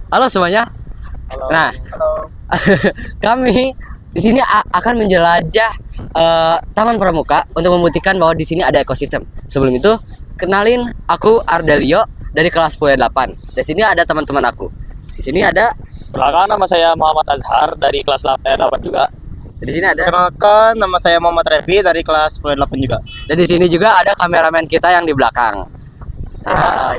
Halo semuanya. Halo. Nah, Halo. kami di sini akan menjelajah Taman Pramuka untuk membuktikan bahwa di sini ada ekosistem. Sebelum itu, kenalin aku Ardelio dari kelas 8. Di sini ada teman-teman aku. Di sini ada Perkenalkan, nama saya Muhammad Azhar dari kelas 8 juga. di sini ada Perkenalkan, nama saya Muhammad Revi dari kelas 8 juga. dan di sini juga ada kameramen kita yang di belakang. Hai.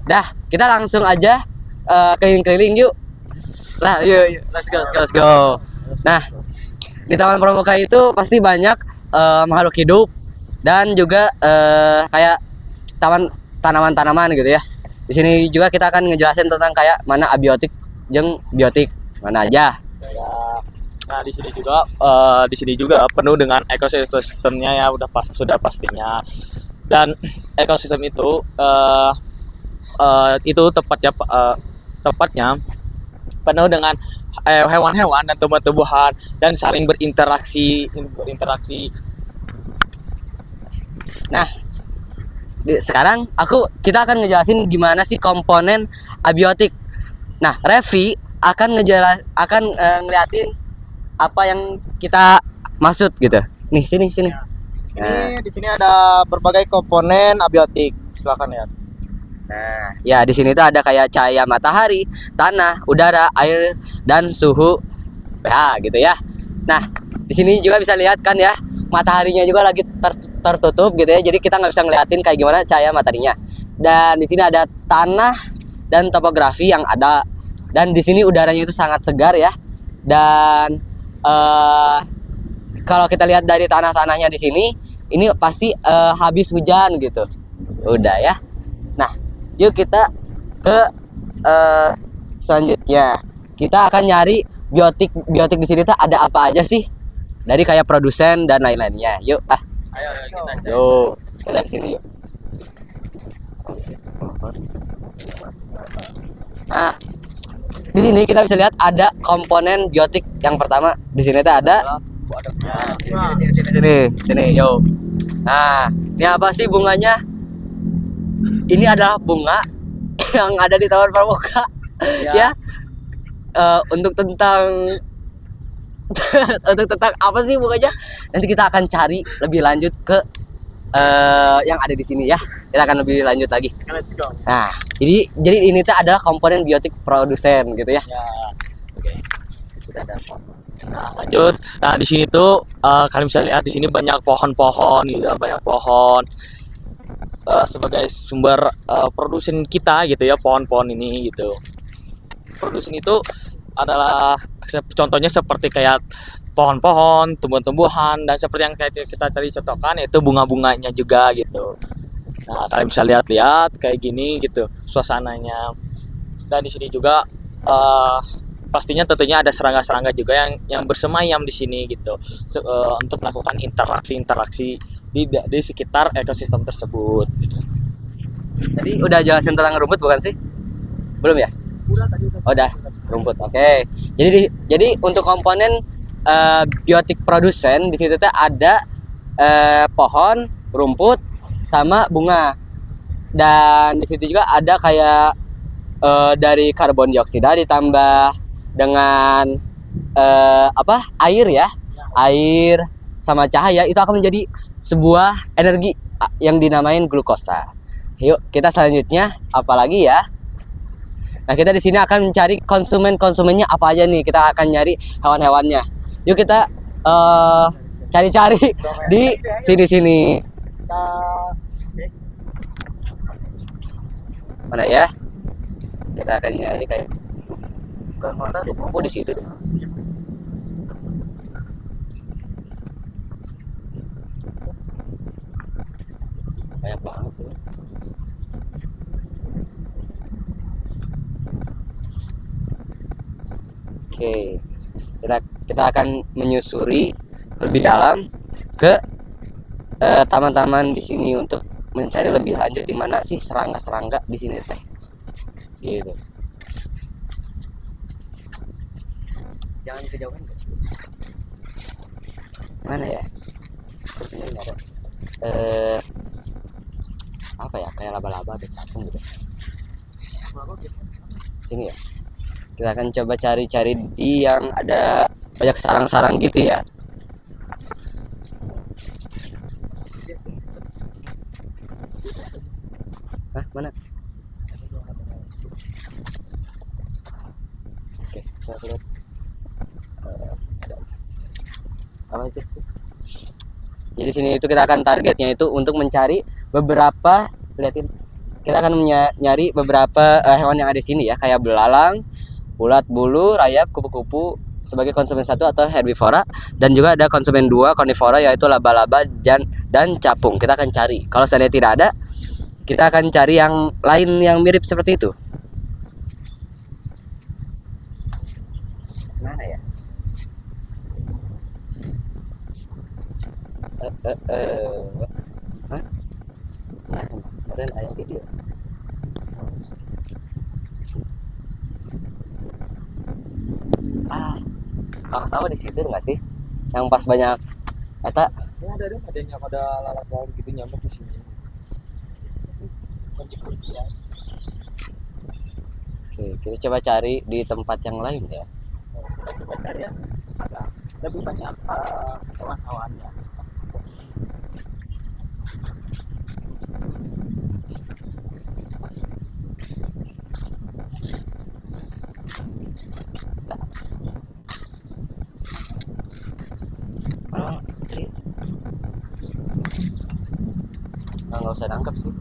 Nah, kita langsung aja keliling-keliling yuk. Nah, yuk, let's go. Nah, di Taman Pramuka itu pasti banyak makhluk hidup dan juga kayak tanaman-tanaman gitu ya. Di sini juga kita akan ngejelasin tentang kayak mana abiotik jeung biotik mana aja. Nah, di sini juga penuh dengan ekosistemnya ya, sudah pastinya. Dan ekosistem itu tepatnya penuh dengan hewan-hewan dan tumbuh-tumbuhan dan saling berinteraksi. Nah, sekarang kita akan ngejelasin gimana sih komponen abiotik. Nah, Revi akan ngeliatin apa yang kita maksud gitu. Nih, sini. Ini di sini ada berbagai komponen abiotik. Silakan ya. Nah, ya di sini tuh ada kayak cahaya matahari, tanah, udara, air, dan suhu pH gitu ya. Nah, di sini juga bisa lihat kan ya, mataharinya juga lagi tertutup gitu ya. Jadi kita nggak bisa ngeliatin kayak gimana cahaya mataharinya. Dan di sini ada tanah dan topografi yang ada. Dan di sini udaranya itu sangat segar ya. Dan kalau kita lihat dari tanah-tanahnya di sini, ini pasti habis hujan gitu. Udah ya. Nah, yuk kita ke selanjutnya. Kita akan nyari biotik di sini tuh ada apa aja sih? Dari kayak produsen dan lain-lainnya. Yuk, Ayo kita cek. yuk, kita ke sini yuk. Nah, di sini kita bisa lihat ada komponen biotik yang pertama. Di sini tuh ada sini, yo. Nah, ini apa sih bunganya? Ini adalah bunga yang ada di Taman Pramuka ya. Untuk tentang apa sih bunganya? Nanti kita akan cari lebih lanjut ke yang ada di sini ya. Kita akan lebih lanjut lagi. Let's go. Nah, jadi ini tuh adalah komponen biotik produsen gitu ya. Ya. Oke. Nah, lanjut. Nah, di sini tuh kalian bisa lihat di sini banyak pohon-pohon gitu, banyak pohon sebagai sumber produsen kita gitu ya, pohon-pohon ini gitu. Produsen itu adalah contohnya seperti kayak pohon-pohon, tumbuhan-tumbuhan, dan seperti yang kayak kita tadi contohkan yaitu bunga-bunganya juga gitu. Nah, kalian bisa lihat kayak gini gitu suasananya. Dan di sini juga pastinya tentunya ada serangga-serangga juga yang bersemayam di sini gitu untuk melakukan interaksi di sekitar ekosistem tersebut gitu. Tadi udah jelasin tentang rumput bukan sih? Belum ya? Udah rumput. Oke. Jadi untuk komponen biotik produsen di situ tuh ada pohon, rumput, sama bunga. Dan di situ juga ada kayak dari karbon dioksida ditambah dengan air ya. Air sama cahaya itu akan menjadi sebuah energi yang dinamain glukosa. Yuk, kita selanjutnya apalagi ya? Nah, kita di sini akan mencari konsumennya apa aja nih. Kita akan nyari hewan-hewannya. Yuk kita cari-cari di sini. Mana ya? Kita akan nyari kayak di situ. Banyak banget. Oke, kita akan menyusuri lebih dalam ke taman-taman di sini untuk mencari lebih lanjut di mana sih serangga di sini teh. Gitu. Jangan kejauhan. Mana ya? Ini ada. Apa ya? Kayak laba-laba ada capung gitu. Sini ya. Kita akan coba cari-cari di yang ada banyak sarang-sarang gitu ya. Hah, mana? Oke, saya lihat. Ada apa aja sih? Jadi sini itu kita akan targetnya itu untuk mencari beberapa, lihatin. Kita akan nyari beberapa hewan yang ada di sini ya, kayak belalang, ulat bulu, rayap, kupu-kupu sebagai konsumen satu atau herbivora, dan juga ada konsumen dua karnivora yaitu laba-laba dan capung. Kita akan cari. Kalau seandainya tidak ada, kita akan cari yang lain yang mirip seperti itu. Mana ya? Hah? Nah, kemarin ayam gitu ya? Kamu tahu di situ nggak sih? Yang pas banyak eta. Ya ada nyamuk, ada lalat lalat gitu nyamuk di sini. Ya. Oke, kita coba cari di tempat yang lain ya. Kita coba cari ya. Ada lebih banyak hewan-hewannya. Nggak usah nangkep sih.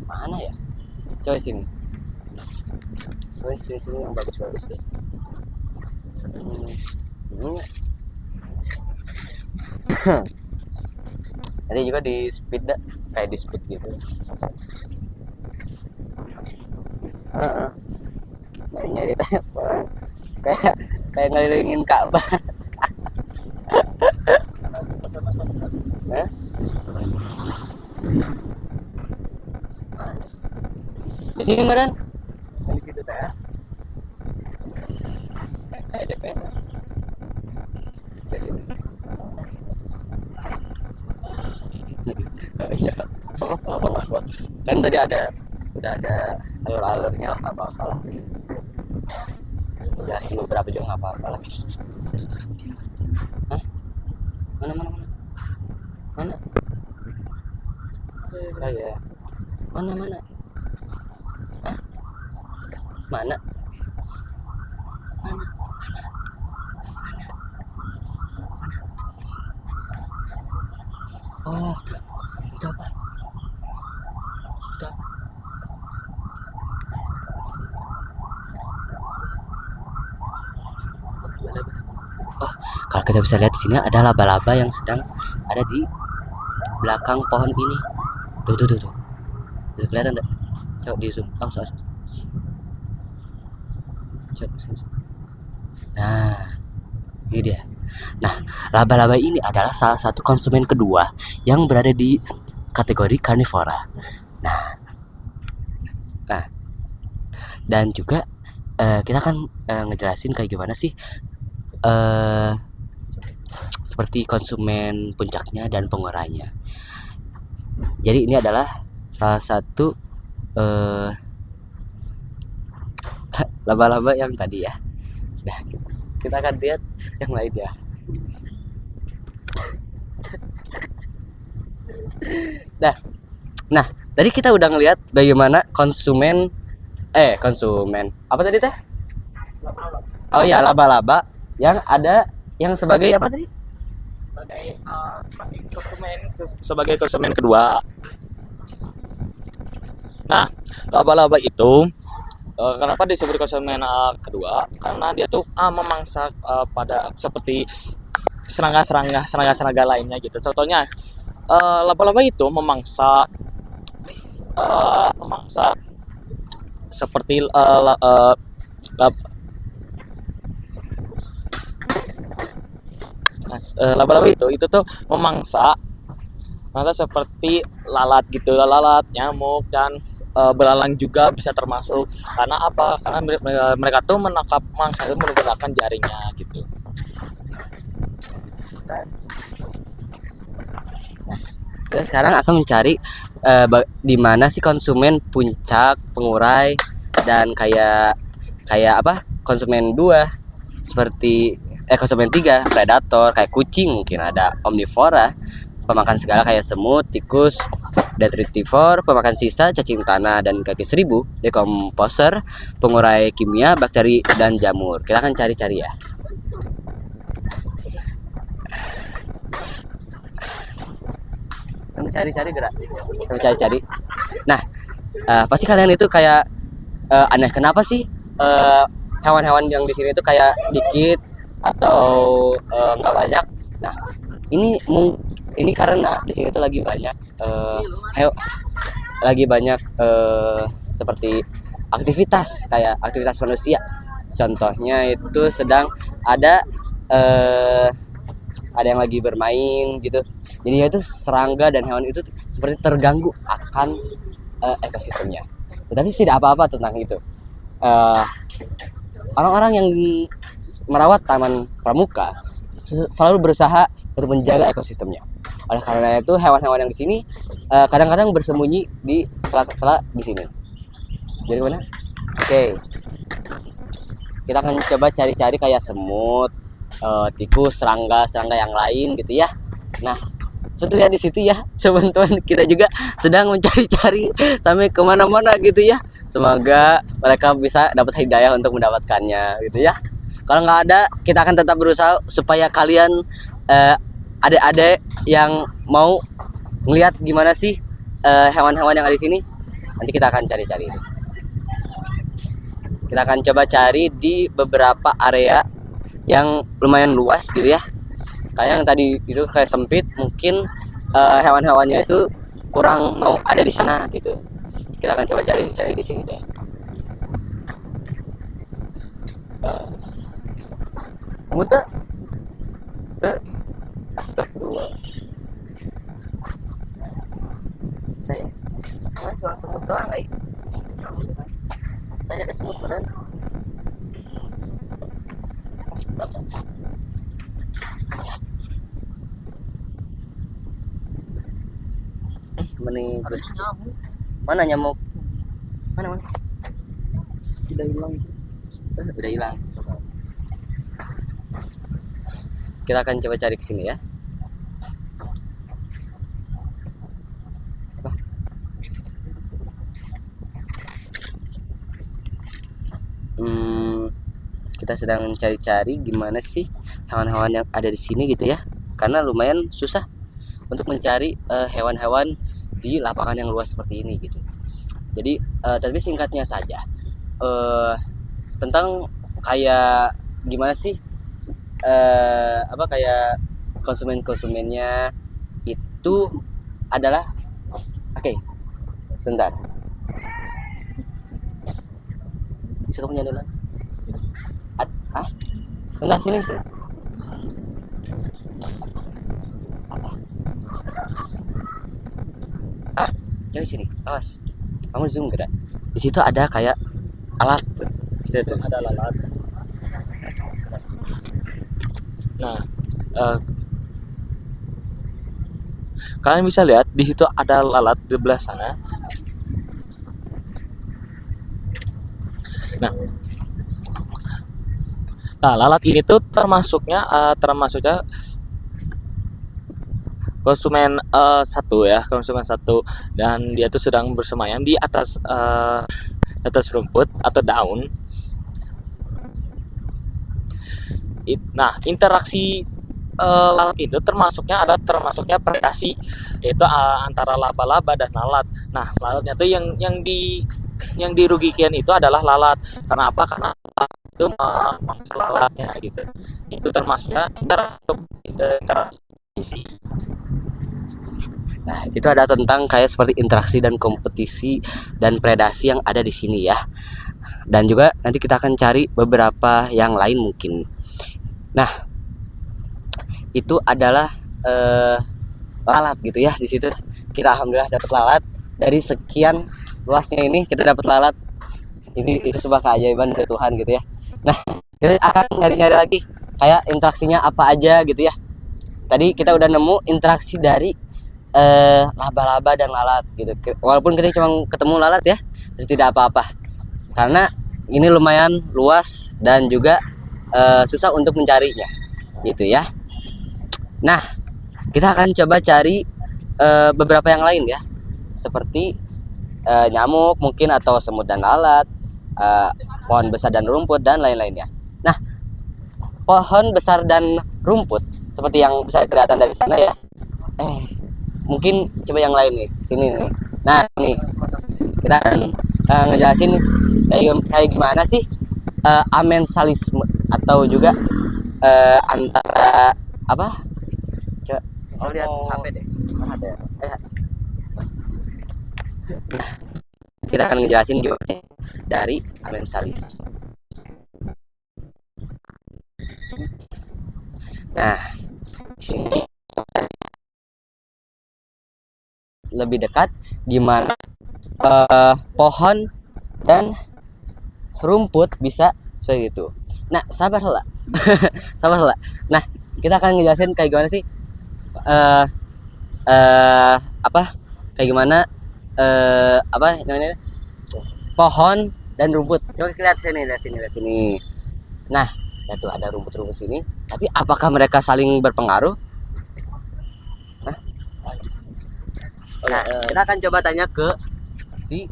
Mana ya? Coba sini. Sini yang bagus-bagus deh. Nanti juga di speed dah, kayak di speed gitu. Nyari kayak kayak ngelilingin Ka'bah. Hah? Di sini Maran? Di situ teh. Kayak DPR. Di sini. Iya. Kan tadi udah ada alur-alurnya lah, nggak apa-apa lah. Udah sih beberapa juga nggak apa-apa lah. Hah? Mana? Mana? Ya. Mana? Hah? Mana? Oh, itu apa? Oh, kalau kita bisa lihat di sini ada laba-laba yang sedang ada di belakang pohon ini. Tuh. Bisa kelihatan enggak? Coba di zoom. Coba. Nah, ini dia. Nah, laba-laba ini adalah salah satu konsumen kedua yang berada di kategori karnivora. Nah, dan juga kita akan ngejelasin kayak gimana sih seperti konsumen puncaknya dan pengurainya. Jadi ini adalah salah satu laba-laba yang tadi ya. Nah, kita akan lihat yang lain ya. Nah, tadi kita udah ngelihat bagaimana konsumen apa tadi teh? Oh iya, laba-laba yang ada yang sebagai apa tadi? Sebagai konsumen kedua. Nah, laba-laba itu kenapa disebut konsumen kedua? Karena dia tuh memangsa pada seperti serangga lainnya gitu. Contohnya laba-laba itu memangsa seperti laba-laba itu tuh memangsa seperti lalat gitu, lalat, nyamuk, dan belalang juga bisa termasuk. Karena apa? Karena mereka tuh menangkap mangsa itu menggunakan jaringnya gitu. Kita sekarang akan mencari di mana sih konsumen puncak, pengurai, dan kayak kayak apa? Konsumen 2 seperti konsumen 3 predator kayak kucing, mungkin ada omnivora, pemakan segala kayak semut, tikus, detritivore, pemakan sisa, cacing tanah dan kaki seribu, decomposer, pengurai kimia, bakteri dan jamur. Kita akan cari-cari ya. Cari-cari gerak. Cari-cari. Nah, pasti kalian itu kayak aneh, kenapa sih hewan-hewan yang di sini itu kayak dikit atau nggak banyak? Nah, ini karena di sini tuh lagi banyak seperti aktivitas kayak aktivitas manusia. Contohnya itu sedang ada yang lagi bermain gitu. Jadi itu serangga dan hewan itu seperti terganggu akan ekosistemnya. Tetapi tidak apa-apa tentang itu. Orang-orang yang merawat Taman Pramuka selalu berusaha untuk menjaga ekosistemnya. Oleh karena itu hewan-hewan yang di sini kadang-kadang bersembunyi di sela-sela di sini. Jadi mana? Oke. Kita akan coba cari-cari kayak semut, tikus, serangga yang lain gitu ya. Nah, sudah ya di situ ya teman-teman, kita juga sedang mencari-cari sampai kemana-mana gitu ya. Semoga mereka bisa dapat hidayah untuk mendapatkannya gitu ya. Kalau nggak ada, kita akan tetap berusaha supaya kalian adik-adik yang mau ngelihat gimana sih hewan-hewan yang ada di sini, nanti kita akan cari-cari. Kita akan coba cari di beberapa area yang lumayan luas gitu ya. Kayak yang tadi itu kayak sempit, mungkin hewan-hewannya itu kurang mau ada di sana gitu. Kita akan coba cari di sini deh. Kamu tuh astagfirullah. Saya cuma semut doang, tanya ada semut beneran. Mana nyamuk? Mana? Udah hilang. Udah hilang. Kita akan coba cari ke sini ya. Kita sedang mencari-cari gimana sih hewan-hewan yang ada di sini gitu ya. Karena lumayan susah untuk mencari hewan-hewan di lapangan yang luas seperti ini gitu. Jadi tapi singkatnya saja tentang kayak gimana sih kayak konsumennya itu adalah sebentar. Bisa kamu nyalain lagi? Sebentar sini sih. Dari sini, awas. Kamu zoom gerak. Di situ ada kayak alat. Di situ ada alat. Nah, kalian bisa lihat di situ ada lalat di belah sana. Nah, lalat ini tuh termasuknya konsumen konsumen satu, dan dia tuh sedang bersemayam di atas rumput atau daun. Nah, interaksi lalat itu termasuknya predasi, yaitu antara laba-laba dan lalat. Nah, lalatnya tuh yang dirugikan itu adalah lalat. Karena apa? Karena itu memangsa lalatnya gitu. Itu termasuknya interaksi. Nah, itu ada tentang kayak seperti interaksi dan kompetisi dan predasi yang ada di sini ya. Dan juga nanti kita akan cari beberapa yang lain mungkin. Nah, itu adalah lalat gitu ya. Di situ kita alhamdulillah dapat lalat. Dari sekian luasnya ini kita dapat lalat. Itu sebuah keajaiban dari Tuhan gitu ya. Nah, kita akan nyari-nyari lagi kayak interaksinya apa aja gitu ya. Tadi kita udah nemu interaksi dari laba-laba dan lalat gitu. Walaupun kita cuma ketemu lalat ya, itu tidak apa-apa. Karena ini lumayan luas dan juga susah untuk mencarinya gitu ya. Nah, kita akan coba cari beberapa yang lain ya, seperti nyamuk mungkin, atau semut dan lalat, pohon besar dan rumput, dan lain-lainnya. Nah, pohon besar dan rumput seperti yang bisa kelihatan dari sana ya. Mungkin coba yang lain nih, sini nih. Nah, nih kita akan ngejelasin kayak gimana sih amensalisme, atau juga antara apa? Coba oh, lihat HP deh. Mana ada? Nah, kita akan ngejelasin gimana sih dari amensalisme. Nah, sini lebih dekat gimana pohon dan rumput bisa seperti itu. Nah, sabar lah. Sabar lah. Nah, kita akan ngejelasin kayak gimana sih apa kayak gimana apa namanya, pohon dan rumput. Coba kita lihat sini, lihat sini. Nah, ya tuh ada rumput-rumput sini. Tapi apakah mereka saling berpengaruh? Nah, kita akan coba tanya ke si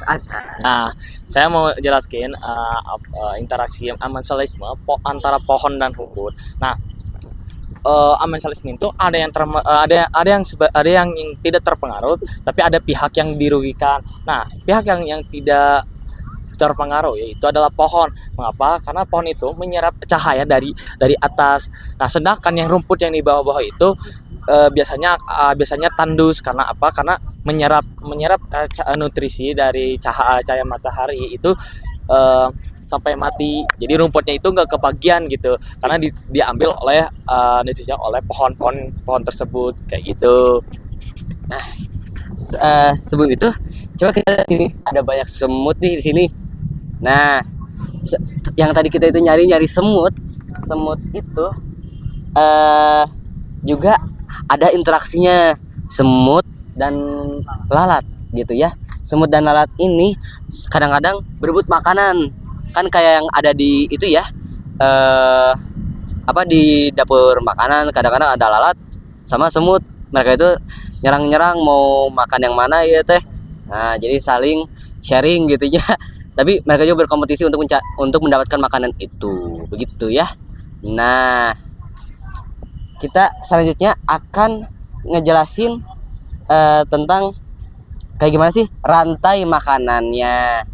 Azhar. Nah, saya mau jelaskan interaksi amensalisme antara pohon dan rumput. Nah, amensalisme itu ada yang tidak terpengaruh, tapi ada pihak yang dirugikan. Nah, pihak yang tidak terpengaruh yaitu adalah pohon. Mengapa? Karena pohon itu menyerap cahaya dari atas. Nah, sedangkan yang rumput yang di bawah-bawah itu biasanya tandus. Karena apa? Karena menyerap nutrisi dari cahaya matahari itu sampai mati. Jadi rumputnya itu nggak kebagian gitu, karena diambil oleh nutrisinya oleh pohon tersebut kayak gitu. Nah, sebelum itu coba kita lihat sini, ada banyak semut nih di sini. Nah, yang tadi kita itu nyari semut itu juga ada interaksinya, semut dan lalat gitu ya. Semut dan lalat ini kadang-kadang berebut makanan, kan kayak yang ada di itu ya, apa, di dapur makanan kadang-kadang ada lalat sama semut. Mereka itu nyerang mau makan yang mana ya teh. Nah, jadi saling sharing gitu ya. Tapi mereka juga berkompetisi untuk mendapatkan makanan itu, begitu ya. Nah, kita selanjutnya akan ngejelasin tentang kayak gimana sih rantai makanannya,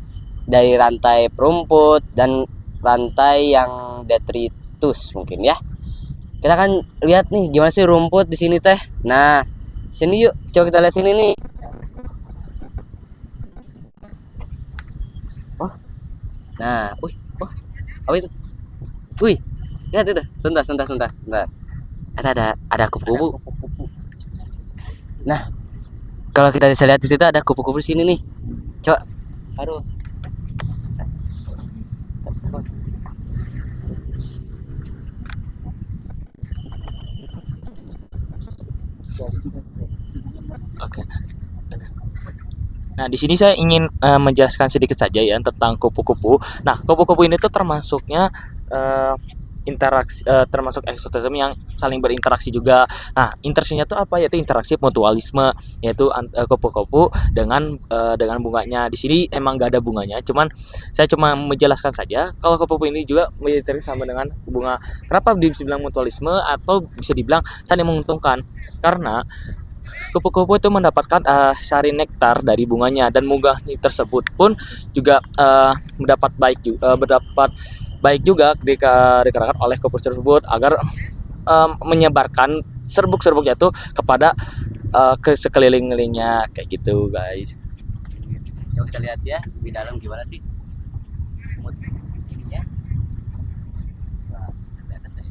dari rantai perumput dan rantai yang detritus mungkin ya. Kita akan lihat nih gimana sih rumput di sini teh. Nah, sini yuk, coba kita lihat sini nih. Oh, nah, apa itu? Wih, lihat itu, sebentar. Ada kupu-kupu. Nah, kalau kita bisa lihat di situ ada kupu-kupu di sini nih. Coba, aduh. Oke. Nah, di sini saya ingin menjelaskan sedikit saja ya tentang kupu-kupu. Nah, kupu-kupu ini tuh termasuknya termasuk ekosistem yang saling berinteraksi juga. Nah, interaksinya tuh apa? Yaitu interaksi mutualisme, yaitu kupu-kupu dengan bunganya. Di sini emang gak ada bunganya, saya cuma menjelaskan saja kalau kupu-kupu ini juga berinteraksi sama dengan bunga. Kenapa bisa dibilang mutualisme atau bisa dibilang saling menguntungkan? Karena kupu-kupu itu mendapatkan sari nektar dari bunganya, dan bunga tersebut pun juga mendapat baik juga dikarenakan oleh kupu tersebut agar menyebarkan serbuk-serbuknya itu kepada ke sekeliling-kelilingnya kayak gitu, guys. Coba kita lihat ya di dalam gimana sih semut ininya. Nah, kelihatan deh.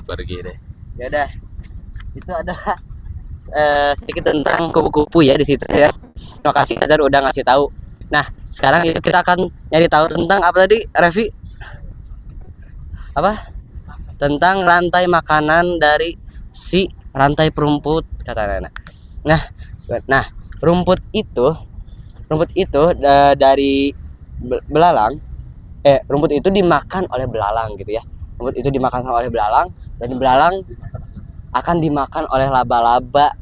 Pergi deh. Ya udah, itu adalah sedikit tentang kupu-kupu ya di situ ya. Terima kasih Azhar udah ngasih tahu. Nah, sekarang kita akan nyari tahu tentang apa tadi, Revi? Apa? Tentang rantai makanan dari si rantai perumput kata Nana. Nah, rumput itu dari belalang. Rumput itu dimakan oleh belalang gitu ya. Rumput itu dimakan oleh belalang dan belalang akan dimakan oleh laba-laba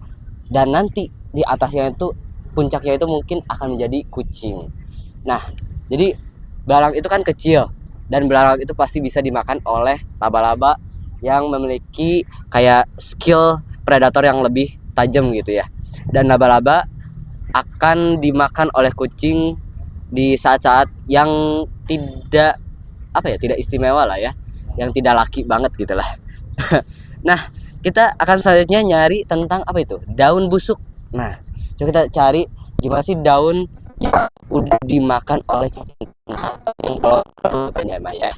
dan nanti di atasnya itu puncaknya itu mungkin akan menjadi kucing. Nah, jadi belalang itu kan kecil dan belalang itu pasti bisa dimakan oleh laba-laba yang memiliki kayak skill predator yang lebih tajam gitu ya. Dan laba-laba akan dimakan oleh kucing di saat-saat yang tidak tidak istimewa lah ya, yang tidak laki banget gitu lah. Nah, kita akan selanjutnya nyari tentang apa itu daun busuk. Nah, coba kita cari gimana sih daun yang udah dimakan oleh cacing tanah ya.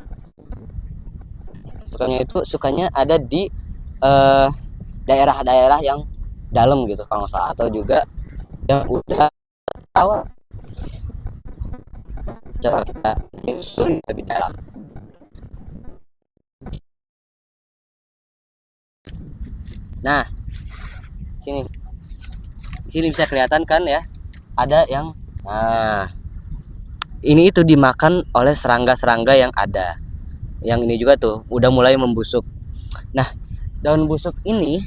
Sukanya ada di daerah-daerah yang dalam gitu kalau nggak salah, atau juga yang udah awal. Coba kita telusuri lebih dalam. Nah, sini bisa kelihatan kan ya, ada yang ini itu dimakan oleh serangga-serangga yang ada. Yang ini juga tuh udah mulai membusuk. Nah, daun busuk ini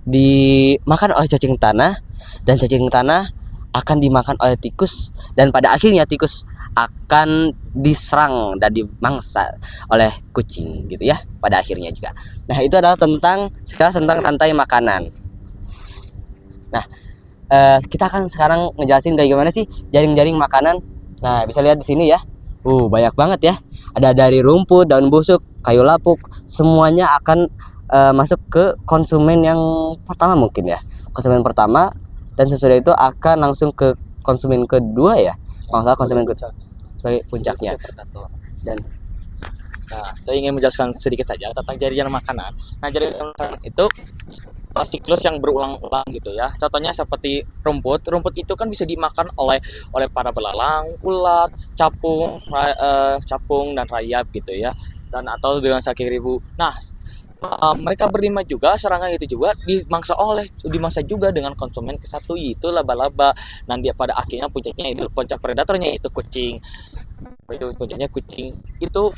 dimakan oleh cacing tanah, dan cacing tanah akan dimakan oleh tikus, dan pada akhirnya tikus akan diserang dan dimangsa oleh kucing gitu ya pada akhirnya juga. Nah, itu adalah tentang rantai makanan. Nah, kita akan sekarang ngejelasin kayak gimana sih jaring-jaring makanan. Nah, bisa lihat di sini ya. Banyak banget ya. Ada dari rumput, daun busuk, kayu lapuk, semuanya akan masuk ke konsumen yang pertama mungkin ya. Konsumen pertama, dan sesudah itu akan langsung ke konsumen kedua ya. Masalah konsumen kedua sebagai puncaknya. Dan saya ingin menjelaskan sedikit saja tentang jaringan makanan. Nah, jaringan makanan itu siklus yang berulang-ulang gitu ya. Contohnya seperti rumput. Rumput itu kan bisa dimakan oleh para belalang, ulat, capung dan rayap gitu ya. Dan atau dengan sakit ribu. Nah, mereka berlima juga, serangga itu juga dimangsa juga dengan konsumen ke satu, yaitu laba-laba. Nanti pada akhirnya puncak predatornya itu kucing. Puncaknya kucing. Itu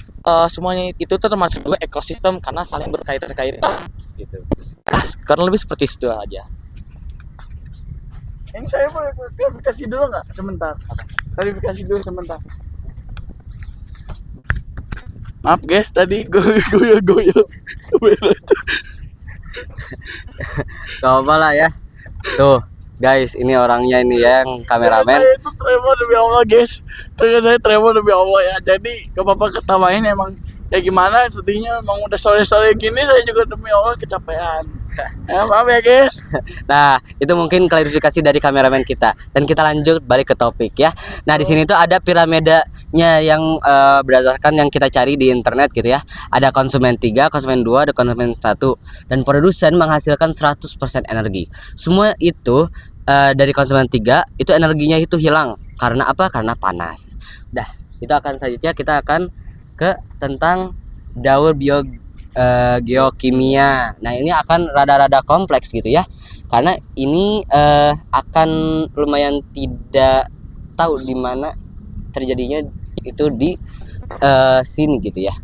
semuanya itu termasuk juga ekosistem karena saling berkaitan gitu. Karena lebih seperti itu aja. Ini saya boleh klarifikasi dulu nggak sebentar? Klarifikasi dulu sebentar. Maaf guys, tadi goyang. gak apa lah ya. Tuh guys, ini orangnya ini yang kameramen. Saya itu tremor demi Allah guys. Saya tremor demi Allah ya. Jadi gak apa-apa ketawain, emang ya gimana, sedihnya emang udah sore-sore gini saya juga demi Allah kecapean. Ya, maaf ya guys. Nah, itu mungkin klarifikasi dari kameramen kita, dan kita lanjut balik ke topik ya. Nah, di sini tuh ada piramidanya yang berdasarkan yang kita cari di internet gitu ya. Ada konsumen 3, konsumen 2, ada konsumen 1, dan produsen menghasilkan 100% energi. Semua itu dari konsumen 3 itu energinya itu hilang karena apa? Karena panas. Udah, itu akan selanjutnya kita akan ke tentang daur geokimia. Nah, ini akan rada-rada kompleks gitu ya, karena ini akan lumayan tidak tahu di mana terjadinya itu di sini gitu ya.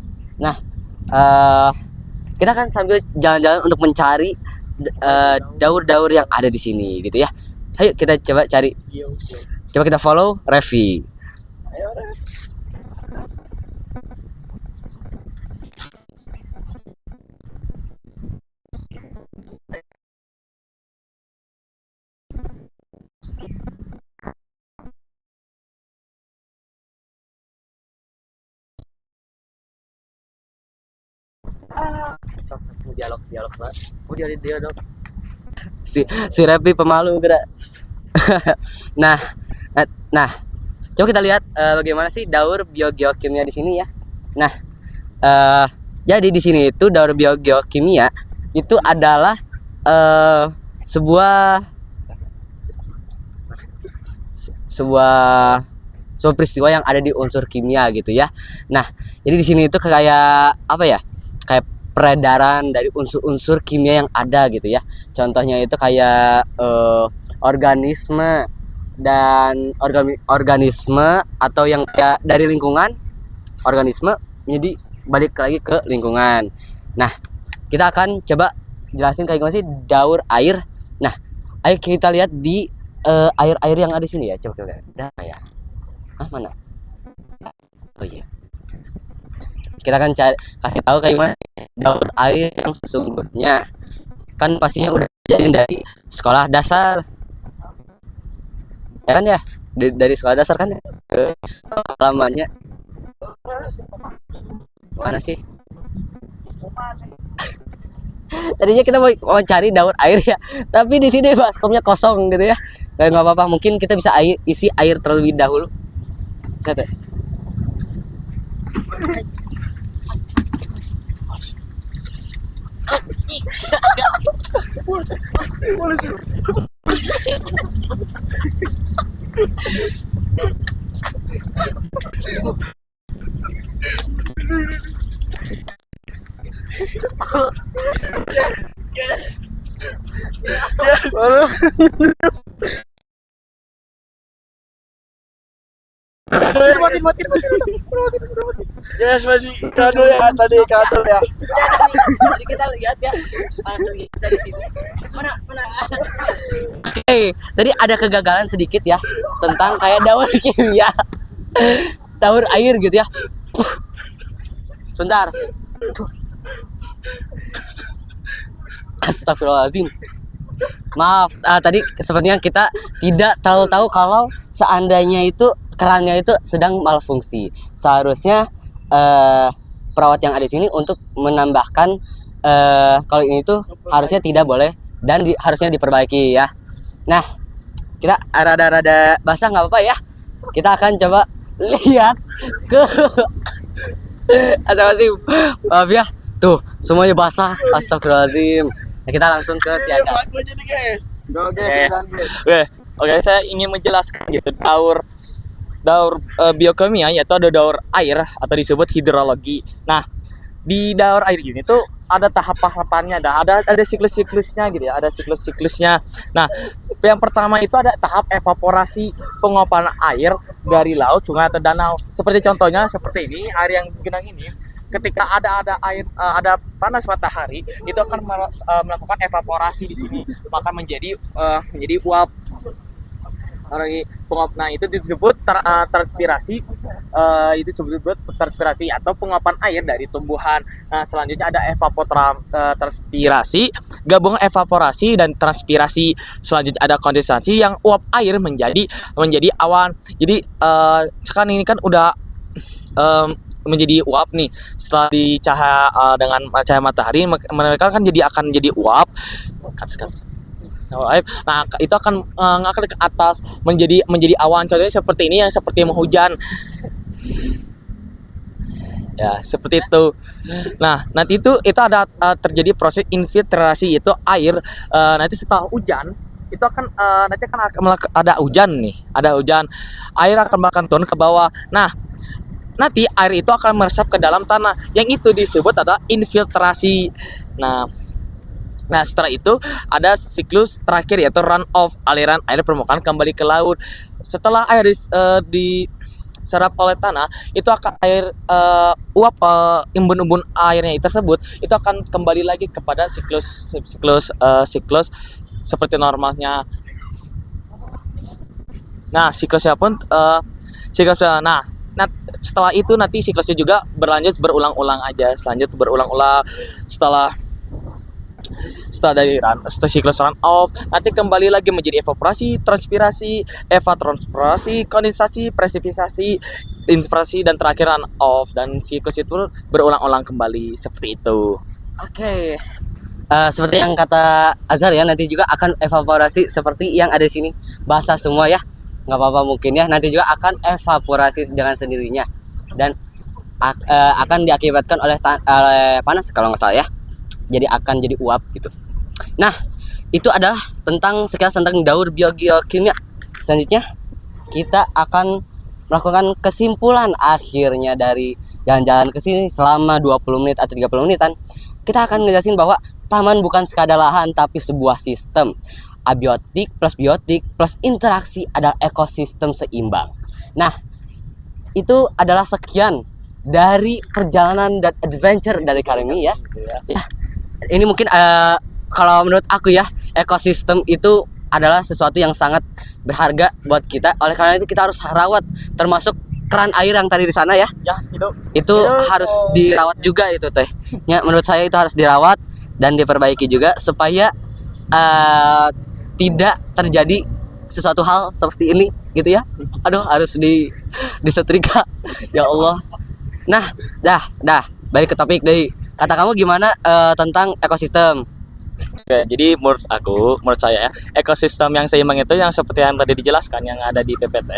Nah, kita akan sambil jalan-jalan untuk mencari daur-daur yang ada di sini gitu ya. Ayo kita coba cari. Coba kita follow Revi. dialog Pak. Dia dong. Si Revi pemalu gerak. Nah, coba kita lihat bagaimana sih daur biogeokimia di sini ya. Nah, jadi di sini itu daur biogeokimia itu adalah sebuah sebuah peristiwa yang ada di unsur kimia gitu ya. Nah, jadi di sini itu kayak apa ya? Kayak peredaran dari unsur-unsur kimia yang ada gitu ya. Contohnya itu kayak organisme dan organisme atau yang kayak dari lingkungan organisme jadi balik lagi ke lingkungan. Nah, kita akan coba jelasin kayak gimana sih daur air. Nah, ayo kita lihat di air-air yang ada di sini ya. Coba kita lihat. Ada ya? Mana? Oh iya. Kita akan kasih tahu kayak gimana daur air yang sesungguhnya. Kan pastinya udah diajarin dari sekolah dasar. Ya kan ya? Dari sekolah dasar kan ya? Lamanya. Mana sih? Tadinya kita mau cari daur air ya, tapi di sini baskomnya kosong gitu ya. Kayak nggak apa-apa, mungkin kita bisa isi air terlebih dahulu. Satu. Yes, masih kado ya tadi kado ya. Tadi kita lihat ya, dari sini. Mana? Oke, tadi ada kegagalan sedikit ya tentang kayak daur kimia, daur air gitu ya. Sebentar. Astagfirullahaladzim. Maaf, tadi sepertinya kita tidak terlalu tahu kalau seandainya itu kerannya itu sedang malfungsi. Seharusnya perawat yang ada di sini untuk menambahkan kalau ini tuh harusnya tidak boleh dan harusnya diperbaiki ya. Nah, kita rada-rada basah nggak apa-apa ya. Kita akan coba lihat ke Astagfirullahaladzim. Maaf ya. Tuh, semuanya basah. Astagfirullahaladzim. Nah, kita langsung ke siaga. Oke, saya ingin menjelaskan gitu daur biokimia, yaitu ada daur air atau disebut hidrologi. Nah, di daur air ini tuh ada tahap-tahapannya, ada siklus-siklusnya gitu ya, ada siklus-siklusnya. Nah, yang pertama itu ada tahap evaporasi, penguapan air dari laut, sungai atau danau. Seperti contohnya seperti ini, air yang genang ini ketika ada air ada panas matahari itu akan melakukan evaporasi di sini, maka menjadi uap. Penguap, nah itu disebut transpirasi, itu disebut transpirasi atau penguapan air dari tumbuhan. Nah, selanjutnya ada evapotranspirasi, gabungan evaporasi dan transpirasi. Selanjutnya ada kondensasi yang uap air menjadi awan. Jadi sekarang ini kan udah menjadi uap nih setelah dicahaya dengan cahaya matahari, mereka kan akan jadi uap. Nah, itu akan ngangkat ke atas menjadi awan. Contohnya seperti ini, yang seperti mau hujan. Ya, seperti itu. Nah, nanti itu ada terjadi proses infiltrasi, yaitu air nanti setelah hujan itu akan nanti akan ada hujan nih, ada hujan. Air akan turun ke bawah. Nah, nanti air itu akan meresap ke dalam tanah. Yang itu disebut adalah infiltrasi. Nah, setelah itu ada siklus terakhir, yaitu run off, aliran air permukaan kembali ke laut. Setelah air diserap oleh tanah, itu akan air uap embun-embun airnya tersebut itu akan kembali lagi kepada siklus seperti normalnya. Nah, siklusnya pun nah, setelah itu nanti siklusnya juga berulang-ulang aja, berulang-ulang. Setelah siklus run off, nanti kembali lagi menjadi evaporasi, transpirasi, evapotranspirasi, kondensasi, presipitasi, infiltrasi, dan terakhir run off. Dan siklus itu berulang-ulang kembali seperti itu. Oke. Seperti yang kata Azhar ya, nanti juga akan evaporasi seperti yang ada di sini. Basah semua ya, nggak apa-apa mungkin ya. Nanti juga akan evaporasi dengan sendirinya dan akan diakibatkan oleh panas kalau nggak salah ya. Jadi akan jadi uap gitu. Nah, itu adalah sekilas tentang daur biokimia. Selanjutnya kita akan melakukan kesimpulan akhirnya dari jalan-jalan ke sini selama 20 menit atau 30 menitan. Kita akan ngejelasin bahwa taman bukan sekadar lahan tapi sebuah sistem. Abiotik plus interaksi adalah ekosistem seimbang. Nah, itu adalah sekian dari perjalanan dan adventure dari kami ya. Ya, ini mungkin kalau menurut aku ya, ekosistem itu adalah sesuatu yang sangat berharga buat kita. Oleh karena itu kita harus rawat, termasuk keran air yang tadi di sana ya. Ya, Itu harus dirawat juga itu teh. Ya, menurut saya itu harus dirawat dan diperbaiki juga supaya tidak terjadi sesuatu hal seperti ini gitu ya. Aduh, harus disetrika. Ya Allah. Nah, dah balik ke topik deh. Kata kamu gimana tentang ekosistem? Oke, jadi menurut saya ya, ekosistem yang seimbang itu yang seperti yang tadi dijelaskan yang ada di PPT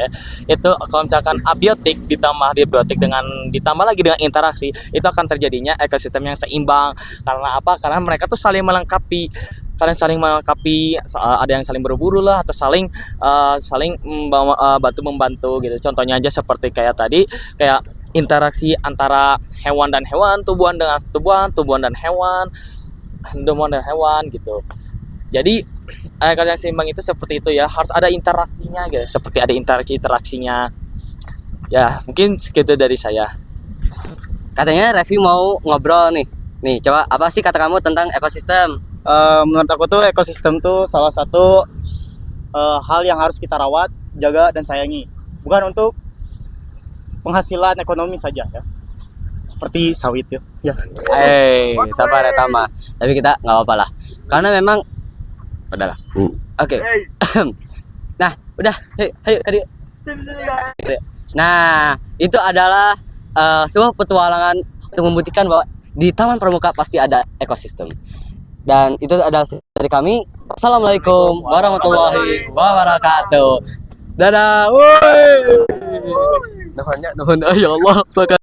itu kalau misalkan abiotik ditambah dibiotik ditambah lagi dengan interaksi, itu akan terjadinya ekosistem yang seimbang. Karena apa? Karena mereka tuh saling melengkapi. Ada yang saling berburu lah atau saling bantu membantu gitu. Contohnya aja seperti kayak tadi, kayak interaksi antara hewan dan hewan, tumbuhan dengan tumbuhan dan hewan gitu. Jadi ekosistem seimbang itu seperti itu ya, harus ada interaksinya gitu, seperti ada interaksinya. Ya, mungkin segitu dari saya. Katanya Revi mau ngobrol nih. Nih, coba apa sih kata kamu tentang ekosistem? menurut aku tuh ekosistem tuh salah satu hal yang harus kita rawat, jaga dan sayangi. Bukan untuk penghasilan ekonomi saja ya. Seperti sawit ya. Sabar ya Tama. Tapi kita nggak apa-apa lah. Karena memang udahlah. Oke. Nah, udah. Ayo Kadi. Nah, itu adalah sebuah petualangan untuk membuktikan bahwa di Taman Pramuka pasti ada ekosistem. Dan itu adalah dari kami. Assalamualaikum warahmatullahi wabarakatuh. Dadah. Woi. Nuhun ya Allah.